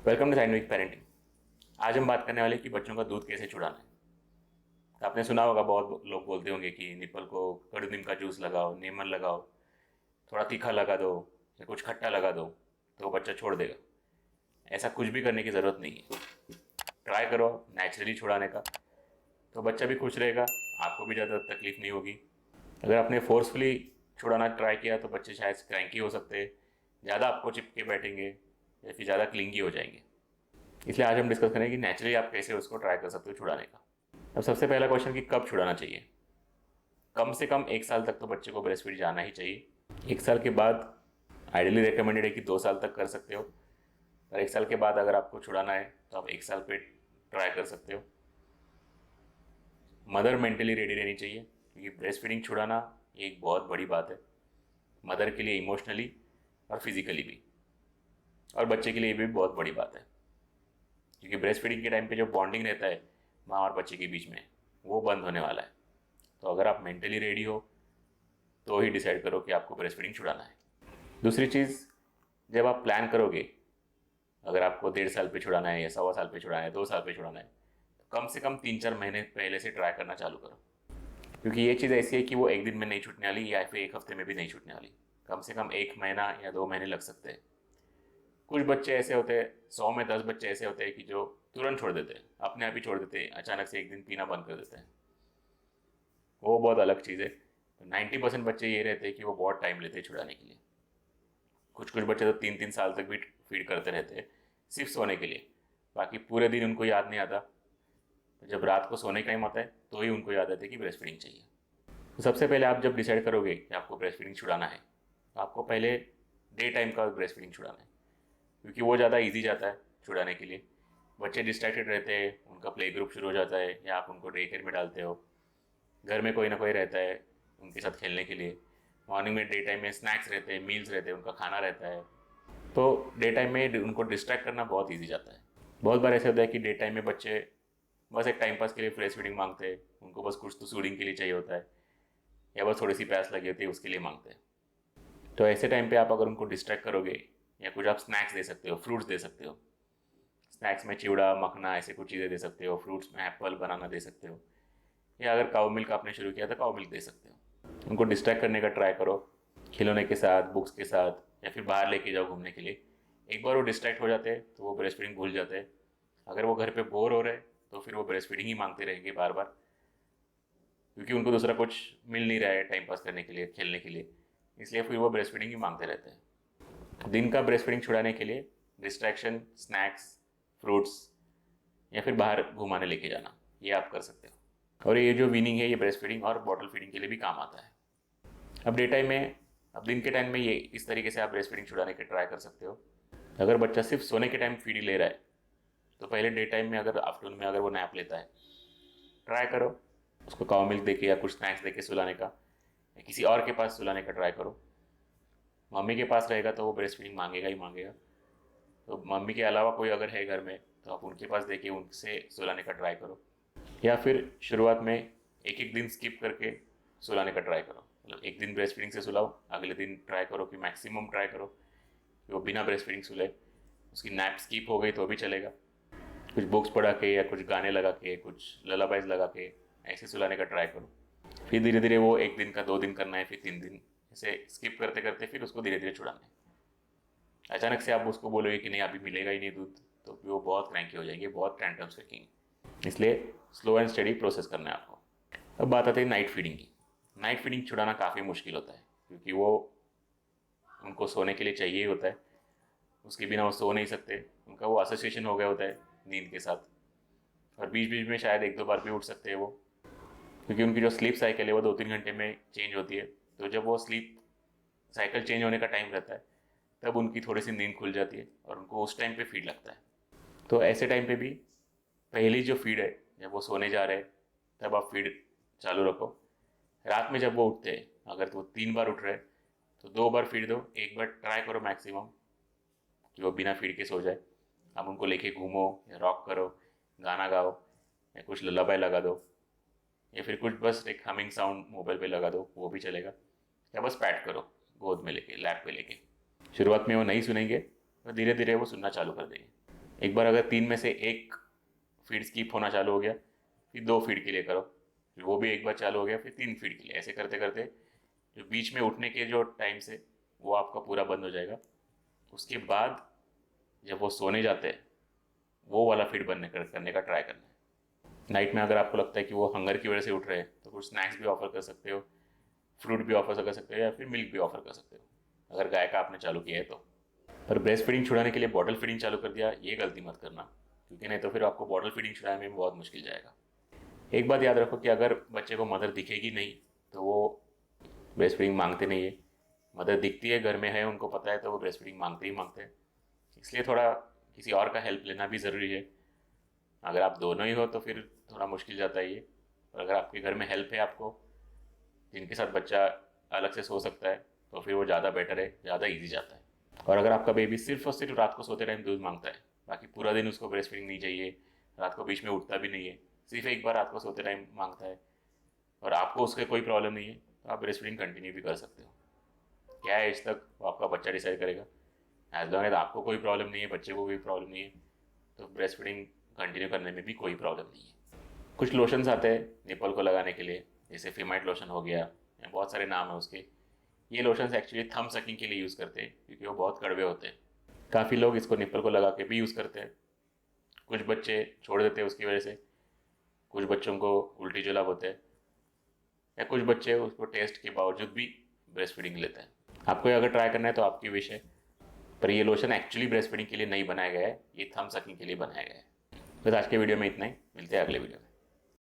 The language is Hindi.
Welcome to scientific parenting. आज हम बात करने वाले हैं कि बच्चों का दूध कैसे छुड़ाना है। आपने सुना होगा, बहुत लोग बोलते होंगे कि निप्पल को कड़ू नीम का जूस लगाओ, नीमन लगाओ, थोड़ा तीखा लगा दो या कुछ खट्टा लगा दो तो वो बच्चा छोड़ देगा। ऐसा कुछ भी करने की ज़रूरत नहीं है। ट्राई करो नेचुरली छुड़ाने का, तो बच्चा भी खुश रहेगा, आपको भी ज़्यादा तकलीफ नहीं होगी। अगर आपने फोर्सफुली छुड़ाना ट्राई किया तो बच्चे शायद क्रैंकी हो सकते हैं, ज़्यादा आपको चिपके बैठेंगे या फिर ज़्यादा क्लिंगी हो जाएंगे। इसलिए आज हम डिस्कस करेंगे कि नेचुरली आप कैसे उसको ट्राई कर सकते हो छुड़ाने का। अब सबसे पहला क्वेश्चन कि कब छुड़ाना चाहिए। कम से कम 1 साल तक तो बच्चे को ब्रेस्ट फीड जाना ही चाहिए। 1 साल के बाद आइडियली रिकमेंडेड है कि 2 साल तक कर सकते हो, और 1 साल के बाद अगर आपको छुड़ाना है तो आप 1 साल पे ट्राई कर सकते हो। मदर मेंटली रेडी रहनी चाहिए, क्योंकि ब्रेस्ट फीडिंग छुड़ाना ये एक बहुत बड़ी बात है, मदर के लिए इमोशनली और फिजिकली भी, और बच्चे के लिए भी बहुत बड़ी बात है। क्योंकि ब्रेस्ट फीडिंग के टाइम पे जो बॉन्डिंग रहता है माँ और बच्चे के बीच में, वो बंद होने वाला है। तो अगर आप मेंटली रेडी हो तो ही डिसाइड करो कि आपको ब्रेस्ट फीडिंग छुड़ाना है। दूसरी चीज़, जब आप प्लान करोगे, अगर आपको 1.5 साल पे छुड़ाना है या 1.25 साल पे छुड़ाना है, 2 साल पे छुड़ाना है, तो कम से कम 3-4 महीने पहले से ट्राई करना चालू करो। क्योंकि ये चीज़ ऐसी है कि वो एक दिन में नहीं छूटने वाली या फिर एक हफ्ते में भी नहीं छूटने वाली। कम से कम 1 महीना या 2 महीने लग सकते हैं। कुछ बच्चे ऐसे होते हैं, 100 में 10 बच्चे ऐसे होते हैं कि जो तुरंत छोड़ देते हैं, अपने आप ही छोड़ देते हैं, अचानक से एक दिन पीना बंद कर देते हैं। वो बहुत अलग चीज़ है। तो 90% बच्चे ये रहते हैं कि वो बहुत टाइम लेते हैं छुड़ाने के लिए। कुछ कुछ बच्चे तो 3-3 साल तक भी फीड करते रहते हैं सिर्फ सोने के लिए, बाकी पूरे दिन उनको याद नहीं आता। तो जब रात को सोने का टाइम आता है तो ही उनको याद आता है कि ब्रेस्ट फीडिंग चाहिए। तो सबसे पहले आप जब डिसाइड करोगे कि आपको ब्रेस्ट फीडिंग छुड़ाना है, तो आपको पहले डे टाइम का ब्रेस्ट फीडिंग छुड़ाना है, क्योंकि वो ज़्यादा ईजी जाता है छुड़ाने के लिए। बच्चे डिस्ट्रैक्टेड रहते हैं, उनका प्ले ग्रुप शुरू हो जाता है या आप उनको डे केयर में डालते हो, घर में कोई ना कोई रहता है उनके साथ खेलने के लिए। मॉर्निंग में डे टाइम में स्नैक्स रहते हैं, मील्स रहते हैं, उनका खाना रहता है। तो डे टाइम में उनको डिस्ट्रैक्ट करना बहुत ईजी जाता है। बहुत बार ऐसा होता है कि डे टाइम में बच्चे बस एक टाइम पास के लिए ब्रेस्ट फीडिंग मांगते हैं, उनको बस कुछ तो सूडिंग के लिए चाहिए होता है, या बस थोड़ी सी प्यास लगी होती है उसके लिए मांगते हैं। तो ऐसे टाइम पे आप अगर उनको डिस्ट्रैक्ट करोगे, या कुछ आप स्नैक्स दे सकते हो, फ्रूट्स दे सकते हो। स्नैक्स में चिवड़ा, मखना, ऐसे कुछ चीज़ें दे सकते हो। फ्रूट्स में एप्पल, बनाना दे सकते हो, या अगर काउ मिल्क आपने शुरू किया तो काउ मिल्क दे सकते हो। उनको डिस्ट्रैक्ट करने का ट्राई करो, खिलौने के साथ, बुक्स के साथ, या फिर बाहर लेके जाओ घूमने के लिए। एक बार वो डिस्ट्रैक्ट हो जाते हैं तो वो ब्रेस्ट फीडिंग भूल जाते हैं। अगर वो घर पे बोर हो रहे हैं तो फिर वो ब्रेस्ट फीडिंग ही मांगते रहेंगे बार बार, क्योंकि उनको दूसरा कुछ मिल नहीं रहा है टाइम पास करने के लिए, खेलने के लिए। इसलिए फिर वो ब्रेस्ट फीडिंग ही मांगते रहते हैं। दिन का ब्रेस्ट फीडिंग छुड़ाने के लिए डिस्ट्रैक्शन, स्नैक्स, फ्रूट्स, या फिर बाहर घुमाने लेके जाना, ये आप कर सकते हो। और ये जो वीनिंग है, ये ब्रेस्ट फीडिंग और बॉटल फीडिंग के लिए भी काम आता है। अब डे टाइम में, अब दिन के टाइम में ये इस तरीके से आप ब्रेस्ट फीडिंग छुड़ाने के ट्राई कर सकते हो। अगर बच्चा सिर्फ सोने के टाइम फीड ले रहा है, तो पहले डे टाइम में, अगर आफ्टरनून में अगर वो नैप लेता है, ट्राई करो उसको काउ मिल्क देके या कुछ स्नैक्स देके सुलाने का, या किसी और के पास सुलाने का ट्राई करो। मम्मी के पास रहेगा तो वो ब्रेस्ट फीडिंग मांगेगा ही मांगेगा। तो मम्मी के अलावा कोई अगर है घर में तो आप उनके पास देके उनसे सुलाने का ट्राई करो, या फिर शुरुआत में एक एक दिन स्किप करके सुलाने का ट्राई करो। मतलब एक दिन ब्रेस्ट फीडिंग से सुलाओ, अगले दिन ट्राई करो कि मैक्सिमम ट्राई करो कि वो बिना ब्रेस्ट फीडिंग सुले। उसकी नैप स्किप हो गई तो भी चलेगा, कुछ बुक्स पढ़ा के या कुछ गाने लगा के, कुछ ललाबाइज लगा के ऐसे सुलाने का ट्राई करो। फिर धीरे धीरे वो 1 दिन का 2 दिन करना है, फिर 3 दिन, ऐसे स्किप करते करते फिर उसको धीरे धीरे छुड़ाना है। अचानक से आप उसको बोलोगे कि नहीं अभी मिलेगा ही नहीं दूध, तो फिर वो बहुत क्रैंकी हो जाएंगे, बहुत टैंट्रम्स रखेंगे। इसलिए स्लो एंड स्टडी प्रोसेस करना है आपको। अब बात आती है नाइट फीडिंग की। नाइट फीडिंग छुड़ाना काफ़ी मुश्किल होता है, क्योंकि वो उनको सोने के लिए चाहिए ही होता है, उसके बिना वो सो नहीं सकते। उनका वो एसोसिएशन हो गया होता है नींद के साथ, और बीच बीच में शायद 1-2 बार भी उठ सकते हैं वो, क्योंकि उनकी जो स्लीप साइकिल है वो 2-3 घंटे में चेंज होती है। तो जब वो स्लीप साइकिल चेंज होने का टाइम रहता है, तब उनकी थोड़ी सी नींद खुल जाती है और उनको उस टाइम पे फीड लगता है। तो ऐसे टाइम पे भी पहली जो फीड है, जब वो सोने जा रहे हैं तब आप फीड चालू रखो। रात में जब वो उठते हैं, अगर तो वो 3 बार उठ रहे हैं तो 2 बार फीड दो। एक बार ट्राई करो मैक्सिमम कि वो बिना फीड के सो जाए। आप उनको लेके घूमो या रॉक करो, गाना गाओ, या कुछ लल्लाबाई लगा दो, या फिर कुछ बस एक हमिंग साउंड मोबाइल पे लगा दो, वो भी चलेगा। या बस पैट करो गोद में लेके, लैप पे लेके। शुरुआत में वो नहीं सुनेंगे, तो धीरे धीरे वो सुनना चालू कर देंगे। एक बार अगर 3 में से एक फीड स्किप होना चालू हो गया, फिर 2 फीड के लिए करो, फिर वो भी एक बार चालू हो गया, फिर 3 फीड के लिए, ऐसे करते करते जो बीच में उठने के जो टाइम से वो आपका पूरा बंद हो जाएगा। उसके बाद जब वो सोने जाते हैं, वो वाला फीड करने का ट्राई करना है। नाइट में अगर आपको लगता है कि वो हंगर की वजह से उठ रहे हैं, तो कुछ स्नैक्स भी ऑफर कर सकते हो, फ्रूट भी ऑफर कर सकते हो, या फिर मिल्क भी ऑफर कर सकते हो अगर गाय का आपने चालू किया है तो। पर ब्रेस्ट फीडिंग छुड़ाने के लिए बॉटल फीडिंग चालू कर दिया, ये गलती मत करना, क्योंकि नहीं तो फिर आपको बॉटल फीडिंग छुड़ाने में बहुत मुश्किल जाएगा। एक बात याद रखो कि अगर बच्चे को मदर दिखेगी नहीं तो वो ब्रेस्ट फीडिंग मांगते नहीं है। मदर दिखती है, घर में है, उनको पता है, तो वो ब्रेस्ट फीडिंग मांगते ही मांगते हैं। इसलिए थोड़ा किसी और का हेल्प लेना भी ज़रूरी है। अगर आप दोनों ही हो तो फिर थोड़ा मुश्किल जाता है ये। और अगर आपके घर में हेल्प है आपको, जिनके साथ बच्चा अलग से सो सकता है, तो फिर वो ज़्यादा बेटर है, ज़्यादा ईजी जाता है। और अगर आपका बेबी सिर्फ और सिर्फ रात को सोते टाइम दूध मांगता है, बाकी पूरा दिन उसको ब्रेस्ट फीडिंग नहीं चाहिए, रात को बीच में उठता भी नहीं है, सिर्फ एक बार रात को सोते टाइम मांगता है, और आपको उसके कोई प्रॉब्लम नहीं है, तो आप ब्रेस्ट फीडिंग कंटिन्यू भी कर सकते हो। क्या एज तक वो आपका बच्चा डिसाइड करेगा। एज लॉन्ग एज आपको कोई प्रॉब्लम नहीं है, बच्चे को कोई प्रॉब्लम नहीं है, तो ब्रेस्ट फीडिंग कंटिन्यू करने में भी कोई प्रॉब्लम नहीं है। कुछ लोशंस आते हैं निपल को लगाने के लिए, जैसे फिमाइट लोशन हो गया, या बहुत सारे नाम है उसके। ये लोशंस एक्चुअली थंब सकिंग के लिए यूज़ करते हैं, क्योंकि वो बहुत कड़वे होते हैं। काफ़ी लोग इसको निपल को लगा के भी यूज़ करते हैं। कुछ बच्चे छोड़ देते हैं उसकी वजह से, कुछ बच्चों को उल्टी जुलाब होते हैं, या कुछ बच्चे उसको टेस्ट के बावजूद भी ब्रेस्ट फीडिंग लेते हैं। आपको ये अगर ट्राई करना है तो आपकी विश है, पर ये लोशन एक्चुअली ब्रेस्ट फीडिंग के लिए नहीं बनाया गया है, ये थंब सकिंग के लिए बनाया गया है। बस आज के वीडियो में इतना ही, मिलते हैं अगले वीडियो में।